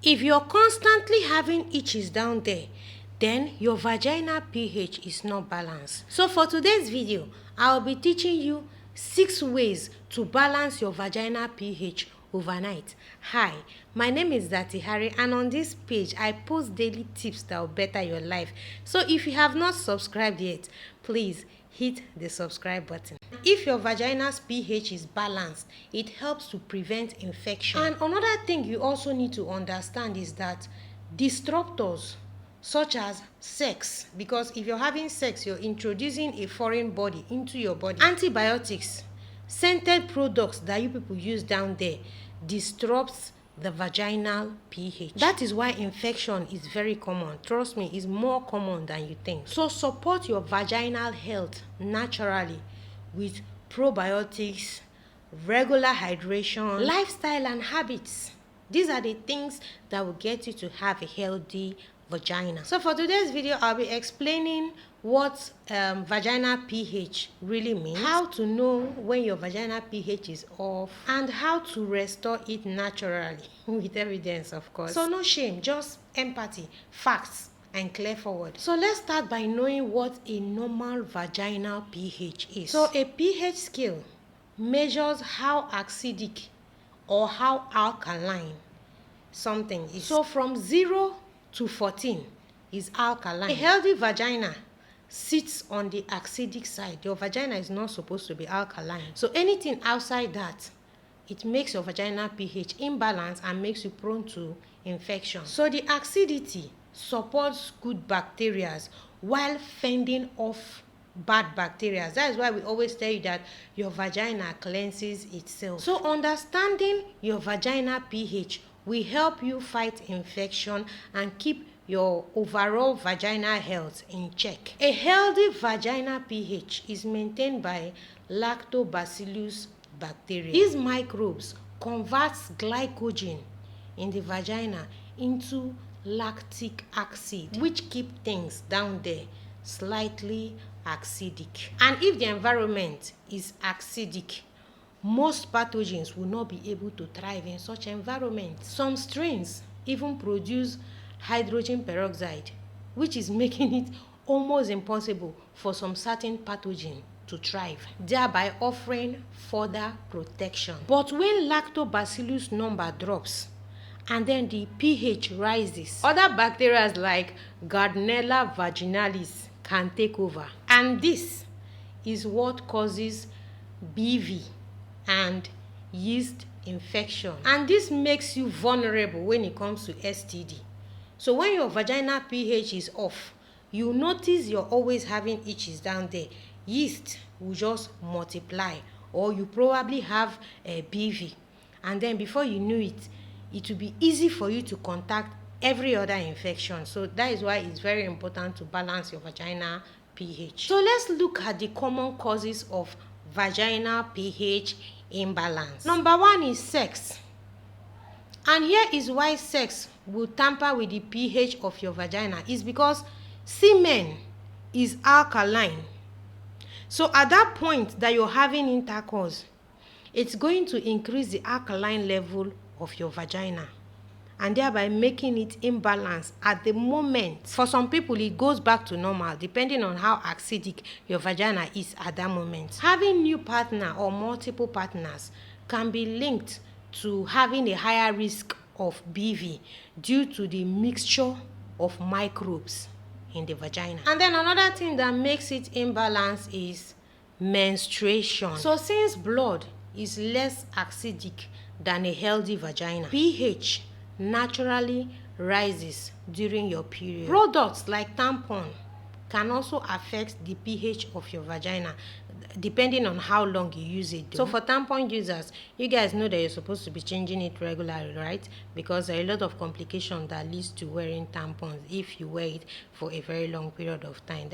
If you're constantly having itches down there, then your vaginal pH is not balanced. So for today's video, I'll be teaching you 6 ways to balance your vaginal pH overnight. Hi, my name is Dati Harry, and on this page I post daily tips that will better your life. So if you have not subscribed yet, please hit the subscribe button. If your vaginal pH is balanced, it helps to prevent infection. And another thing you also need to understand is that disruptors such as sex, because if you're having sex, you're introducing a foreign body into your body. Antibiotics, scented products that you people use down there disrupts the vaginal pH. That is why infection is very common. Trust me, it's more common than you think. So support your vaginal health naturally with probiotics, regular hydration, lifestyle and habits. These are the things that will get you to have a healthy vagina. So for today's video, I'll be explaining what vaginal pH really means, how to know when your vaginal pH is off, and how to restore it naturally with evidence, of course. So no shame, just empathy, facts, and clear forward. So let's start by knowing what a normal vaginal pH is. So a pH scale measures how acidic or how alkaline something is. So from 0 to 14 is alkaline. A healthy vagina sits on the acidic side. Your vagina is not supposed to be alkaline. So anything outside that, it makes your vaginal pH imbalanced and makes you prone to infection. So the acidity supports good bacteria while fending off bad bacteria. That is why we always tell you that your vagina cleanses itself. So understanding your vaginal pH will help you fight infection and keep your overall vaginal health in check. A healthy vaginal pH is maintained by lactobacillus bacteria. These microbes converts glycogen in the vagina into lactic acid, which keep things down there slightly acidic. And if the environment is acidic, most pathogens will not be able to thrive in such environment. Some strains even produce hydrogen peroxide, which is making it almost impossible for some certain pathogen to thrive, thereby offering further protection. But when lactobacillus number drops and then the pH rises, other bacteria like Gardnerella vaginalis can take over, and this is what causes BV and yeast infection, and this makes you vulnerable when it comes to STD. So when your vaginal pH is off, you notice you're always having itches down there. Yeast will just multiply, or you probably have a BV, and then before you know it, it will be easy for you to contact every other infection. So that is why it's very important to balance your vaginal pH. So let's look at the common causes of vaginal pH imbalance. Number 1 is sex. And here is why sex will tamper with the pH of your vagina. Is because semen is alkaline. So at that point that you're having intercourse, it's going to increase the alkaline level of your vagina, and thereby making it imbalanced at the moment. For some people, it goes back to normal depending on how acidic your vagina is at that moment. Having new partner or multiple partners can be linked to having a higher risk of BV due to the mixture of microbes in the vagina. And then another thing that makes it imbalanced is menstruation. So since blood is less acidic than a healthy vagina, pH naturally rises during your period. Products like tampon can also affect the pH of your vagina depending on how long you use it though. So for tampon users, you guys know that you're supposed to be changing it regularly, right? Because there are a lot of complications that leads to wearing tampons. If you wear it for a very long period of time,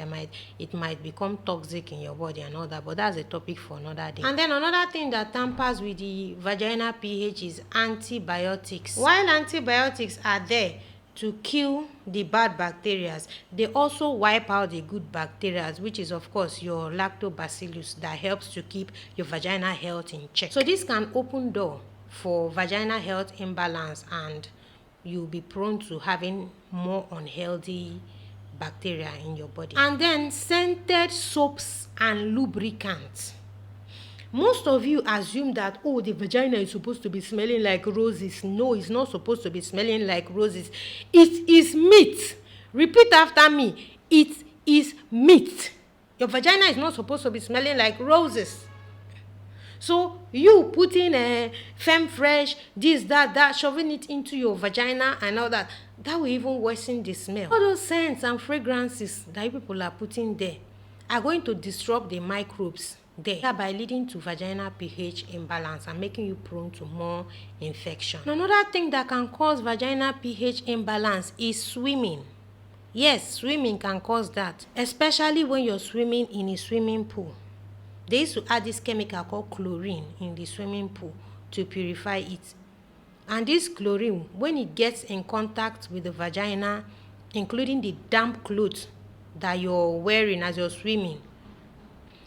it might become toxic in your body and all that, but that's a topic for another day. And then another thing that tampers with the vaginal pH is antibiotics. While antibiotics are there to kill the bad bacteria, they also wipe out the good bacteria, which is of course your lactobacillus, that helps to keep your vaginal health in check. So this can open door for vaginal health imbalance and you'll be prone to having more unhealthy bacteria in your body. And then scented soaps and lubricants. Most of you assume that, oh, the vagina is supposed to be smelling like roses. No, it's not supposed to be smelling like roses. It is meat. Repeat after me. It is meat. Your vagina is not supposed to be smelling like roses. So you putting a femme fresh, this, that, shoving it into your vagina and all that, that will even worsen the smell. All those scents and fragrances that people are putting there are going to disrupt the microbes there, thereby leading to vaginal pH imbalance and making you prone to more infection. Another thing that can cause vaginal pH imbalance is swimming. Yes, swimming can cause that, especially when you're swimming in a swimming pool. They used to add this chemical called chlorine in the swimming pool to purify it. And this chlorine, when it gets in contact with the vagina, including the damp clothes that you're wearing as you're swimming,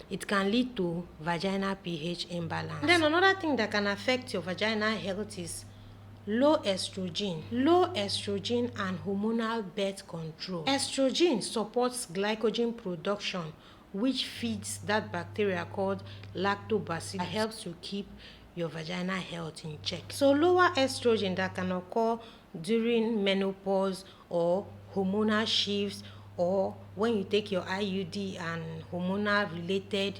it can lead to vaginal pH imbalance. And then another thing that can affect your vaginal health is low estrogen. Low estrogen and hormonal birth control. Estrogen supports glycogen production, which feeds that bacteria called lactobacillus that helps to keep your vaginal health in check. So lower estrogen that can occur during menopause or hormonal shifts, or when you take your IUD and hormonal related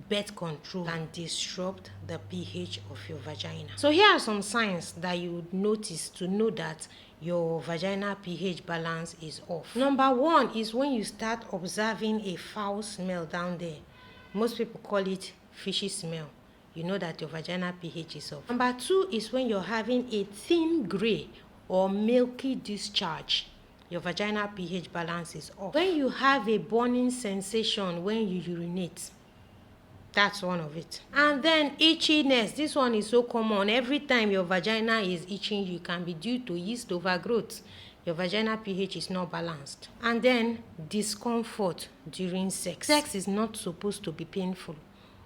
birth control, can disrupt the pH of your vagina. So here are some signs that you would notice to know that your vaginal pH balance is off. Number one is when you start observing a foul smell down there. Most people call it fishy smell. You know that your vaginal pH is off. Number two is when you're having a thin gray or milky discharge. Your vaginal pH balance is off. When you have a burning sensation when you urinate, that's one of it. And then itchiness. This one is so common. Every time your vagina is itching, you can be due to yeast overgrowth. Your vaginal pH is not balanced. And then discomfort during sex. Sex is not supposed to be painful.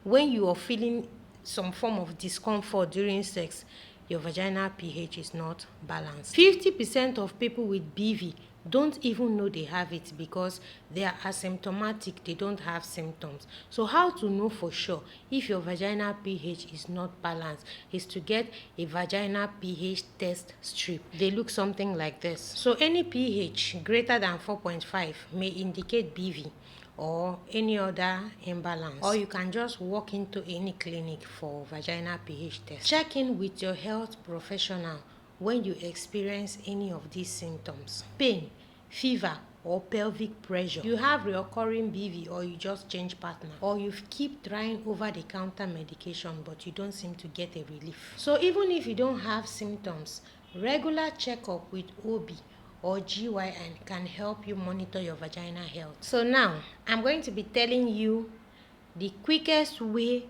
When you are feeling some form of discomfort during sex, your vaginal pH is not balanced. 50% of people with BV don't even know they have it because they are asymptomatic. They don't have symptoms. So how to know for sure if your vaginal pH is not balanced is to get a vaginal pH test strip. They look something like this. So any pH greater than 4.5 may indicate BV or any other imbalance, or you can just walk into any clinic for vaginal pH test. Check in with your health professional when you experience any of these symptoms: pain, fever, or pelvic pressure. You have recurring BV, or you just change partner, or you keep trying over-the-counter medication but you don't seem to get a relief. So even if you don't have symptoms, regular checkup with OB or GYN can help you monitor your vaginal health. So now I'm going to be telling you the quickest way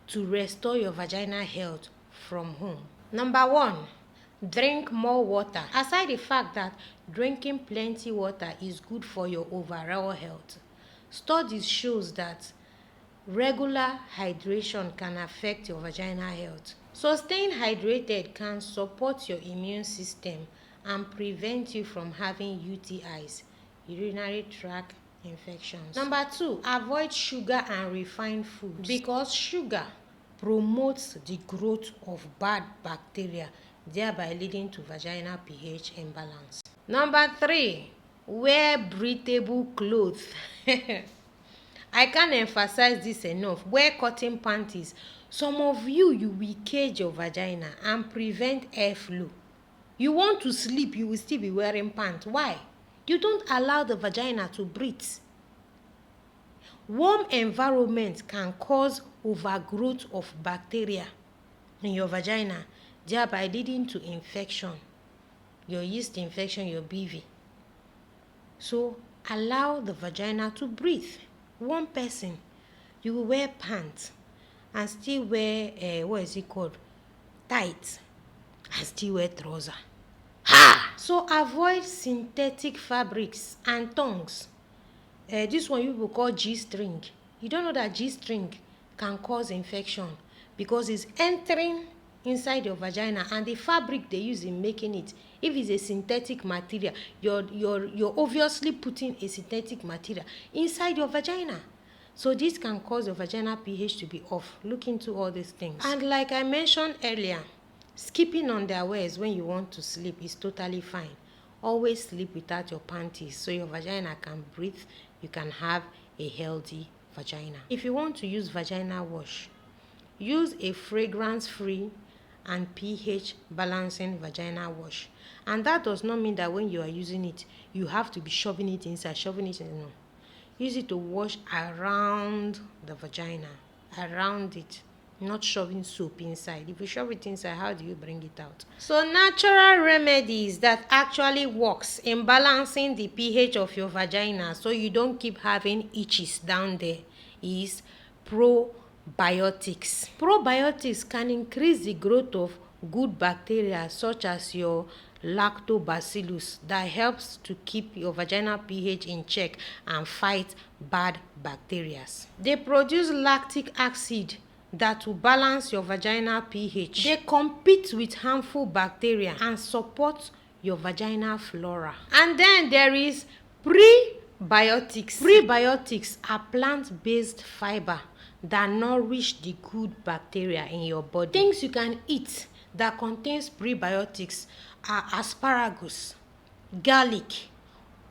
to restore your vaginal health from home. Number one, drink more water. Aside the fact that drinking plenty water is good for your overall health, studies shows that regular hydration can affect your vaginal health. So staying hydrated can support your immune system and prevent you from having UTIs, urinary tract infections. Number two, avoid sugar and refined foods, because sugar promotes the growth of bad bacteria, thereby leading to vaginal pH imbalance. Number three, wear breathable clothes. I can't emphasize this enough. Wear cotton panties. Some of you will cage your vagina and prevent airflow. You want to sleep, you will still be wearing pants. Why? You don't allow the vagina to breathe. Warm environment can cause overgrowth of bacteria in your vagina, thereby leading to infection, your yeast infection, your BV. So allow the vagina to breathe. One person, you will wear pants and still wear tights and still wear trouser. So avoid synthetic fabrics and tongues. This one people call G-string. You don't know that G-string can cause infection because it's entering inside your vagina, and the fabric they use in making it, if it's a synthetic material, you're obviously putting a synthetic material inside your vagina. So this can cause your vaginal pH to be off. Look into all these things. And like I mentioned earlier, skipping underwears when you want to sleep is totally fine. Always sleep without your panties so your vagina can breathe. You can have a healthy vagina. If you want to use vaginal wash, use a fragrance-free and pH balancing vaginal wash. And that does not mean that when you are using it, you have to be shoving it inside, no. Use it to wash around the vagina, around it, not shoving soap inside. If you shove it inside, how do you bring it out? So natural remedies that actually works in balancing the pH of your vagina so you don't keep having itches down there is probiotics. Probiotics can increase the growth of good bacteria such as your lactobacillus that helps to keep your vaginal pH in check and fight bad bacteria. They produce lactic acid that will balance your vaginal pH. They compete with harmful bacteria and support your vaginal flora. And then there is prebiotics. Prebiotics are plant-based fiber that nourish the good bacteria in your body. Things you can eat that contains prebiotics are asparagus, garlic,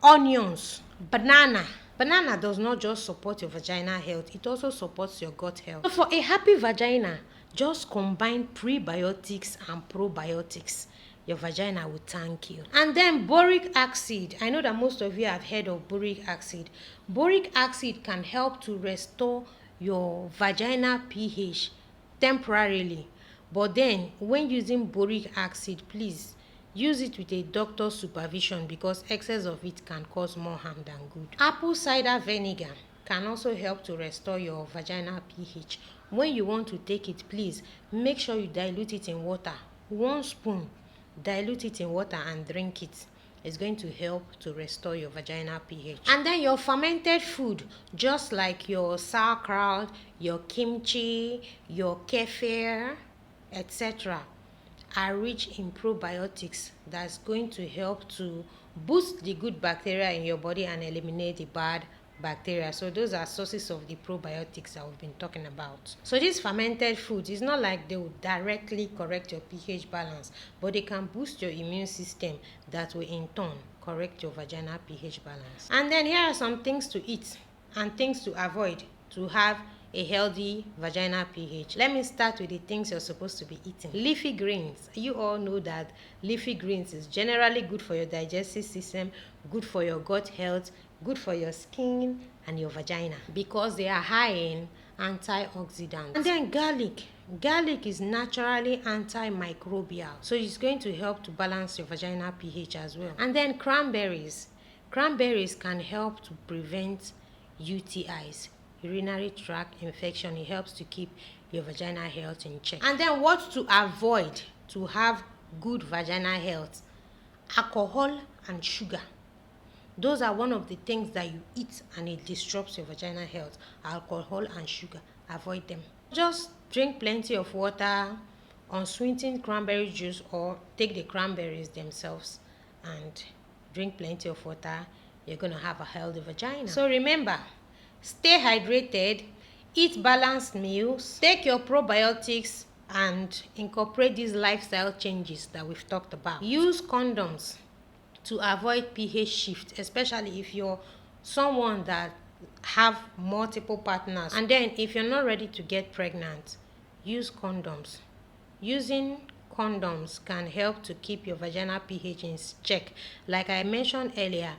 onions, banana. Banana does not just support your vaginal health, it also supports your gut health. So for a happy vagina, just combine prebiotics and probiotics. Your vagina will thank you. And then boric acid. I know that most of you have heard of boric acid. Boric acid can help to restore your vaginal pH temporarily. But then, when using boric acid, please use it with a doctor's supervision because excess of it can cause more harm than good. Apple cider vinegar can also help to restore your vaginal pH. When you want to take it, please make sure you dilute it in water. 1 spoon, dilute it in water and drink it. It's going to help to restore your vaginal pH. And then your fermented food, just like your sauerkraut, your kimchi, your kefir, etc., are rich in probiotics that's going to help to boost the good bacteria in your body and eliminate the bad bacteria. So those are sources of the probiotics that we've been talking about. So these fermented foods, it's not like they will directly correct your pH balance, but they can boost your immune system that will in turn correct your vaginal pH balance. And then here are some things to eat and things to avoid to have a healthy vaginal pH. Let me start with the things you're supposed to be eating. Leafy greens. You all know that leafy greens is generally good for your digestive system, good for your gut health, good for your skin and your vagina because they are high in antioxidants. And then garlic. Garlic is naturally antimicrobial, so it's going to help to balance your vaginal pH as well. And then cranberries. Cranberries can help to prevent UTIs, urinary tract infection. It helps to keep your vaginal health in check. And then what to avoid to have good vaginal health? Alcohol and sugar. Those are one of the things that you eat and it disrupts your vaginal health. Alcohol and sugar, avoid them. Just drink plenty of water, unsweetened cranberry juice, or take the cranberries themselves and drink plenty of water. You're going to have a healthy vagina. So remember, stay hydrated, eat balanced meals, take your probiotics, and incorporate these lifestyle changes that we've talked about. Use condoms to avoid pH shift, especially if you're someone that have multiple partners. And then if you're not ready to get pregnant, use condoms. Using condoms can help to keep your vaginal pH in check. Like I mentioned earlier,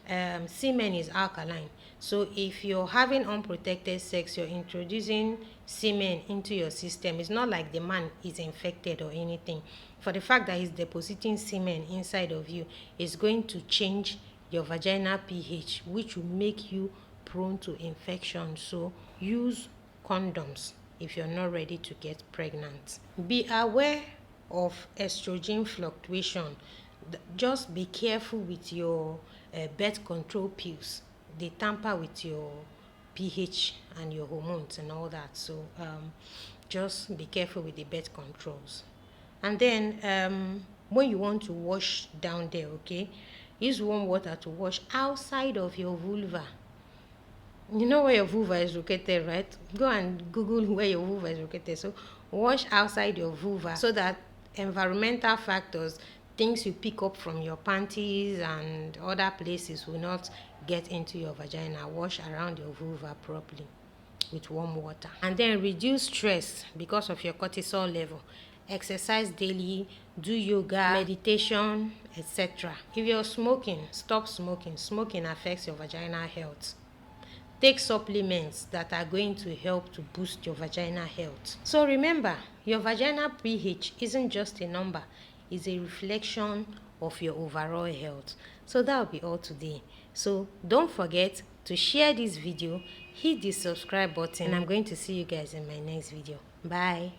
semen is alkaline. So if you're having unprotected sex, you're introducing semen into your system. It's not like the man is infected or anything. For the fact that he's depositing semen inside of you, it's going to change your vaginal pH, which will make you prone to infection. So use condoms if you're not ready to get pregnant. Be aware of estrogen fluctuation. Just be careful with your birth control pills. They tamper with your pH and your hormones and all that. So just be careful with the birth controls. And then when you want to wash down there, okay, use warm water to wash outside of your vulva. You know where your vulva is located, right? Go and Google where your vulva is located. So wash outside your vulva so that environmental factors, things you pick up from your panties and other places, will not get into your vagina. Wash around your vulva properly with warm water. And then reduce stress because of your cortisol level. Exercise daily, do yoga, meditation, etc. If you're smoking, stop smoking. Smoking affects your vaginal health. Take supplements that are going to help to boost your vaginal health. So remember, your vaginal pH isn't just a number, it's a reflection of your overall health. So that will be all today. So don't forget to share this video, hit the subscribe button, and I'm going to see you guys in my next video. Bye.